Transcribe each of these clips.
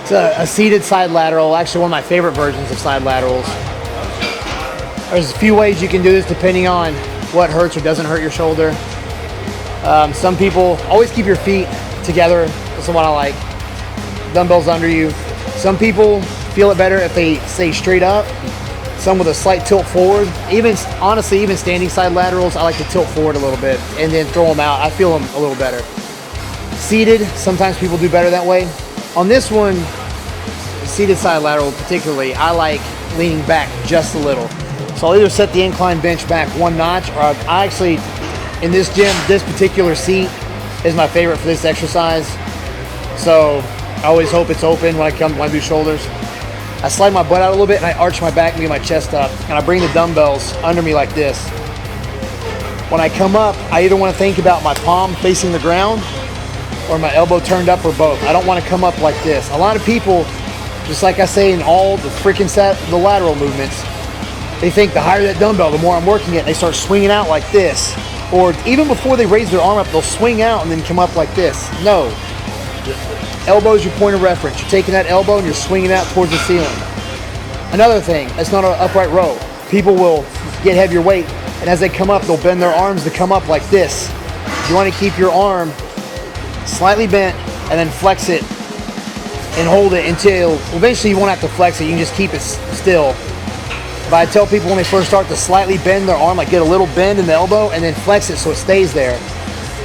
It's a seated side lateral, actually one of my favorite versions of side laterals. There's a few ways you can do this depending on what hurts or doesn't hurt your shoulder. Some people always keep your feet together. That's the one I like. Dumbbells under you. Some people feel it better if they stay straight up. Some with a slight tilt forward. Honestly, even standing side laterals, I like to tilt forward a little bit and then throw them out. I feel them a little better. Seated, sometimes people do better that way. On this one, seated side lateral particularly, I like leaning back just a little. So I'll either set the incline bench back one notch, or I actually, in this gym, this particular seat is my favorite for this exercise. So I always hope it's open when I do shoulders. I slide my butt out a little bit and I arch my back and get my chest up, and I bring the dumbbells under me like this. When I come up, I either want to think about my palm facing the ground or my elbow turned up, or both. I don't want to come up like this. A lot of people, just like I say in all the freaking the lateral movements, they think the higher that dumbbell, the more I'm working it, and they start swinging out like this. Or even before they raise their arm up, they'll swing out and then come up like this. No. Elbow is your point of reference. You're taking that elbow and you're swinging out towards the ceiling. Another thing, that's not an upright row. People will get heavier weight, and as they come up, they'll bend their arms to come up like this. You want to keep your arm slightly bent and then flex it and hold it until eventually you won't have to flex it. You can just keep it still. But I tell people when they first start to slightly bend their arm, like get a little bend in the elbow and then flex it so it stays there.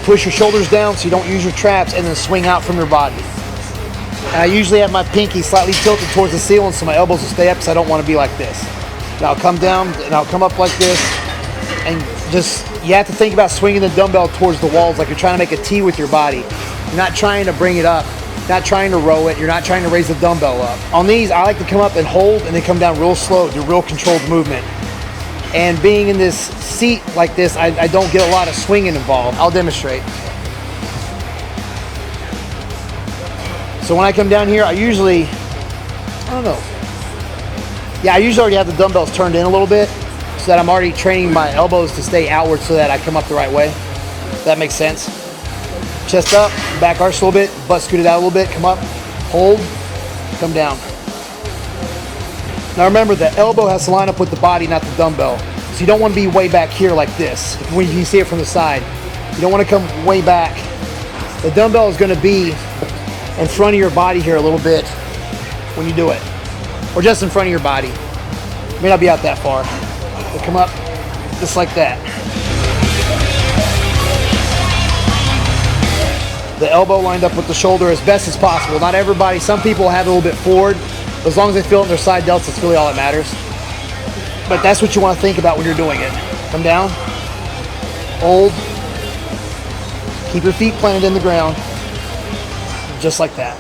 Push your shoulders down so you don't use your traps, and then swing out from your body. And I usually have my pinky slightly tilted towards the ceiling so my elbows will stay up, because I don't want to be like this. And I'll come down and I'll come up like this, and just, you have to think about swinging the dumbbell towards the walls like you're trying to make a T with your body. You're not trying to bring it up, not trying to row it, you're not trying to raise the dumbbell up. On these, I like to come up and hold and then come down real slow, do real controlled movement. And being in this seat like this, I don't get a lot of swinging involved. I'll demonstrate. So when I come down here, I usually already have the dumbbells turned in a little bit so that I'm already training my elbows to stay outward so that I come up the right way. If that makes sense. Chest up, back arch a little bit, butt scooted out a little bit, come up, hold, come down. Now remember, the elbow has to line up with the body, not the dumbbell. So you don't want to be way back here like this. When you see it from the side, you don't want to come way back. The dumbbell is going to be in front of your body here a little bit when you do it, or just in front of your body. It may not be out that far. But come up just like that. The elbow lined up with the shoulder as best as possible. Not everybody, some people have it a little bit forward. As long as they feel it in their side delts, that's really all that matters. But that's what you want to think about when you're doing it. Come down, hold, keep your feet planted in the ground, just like that.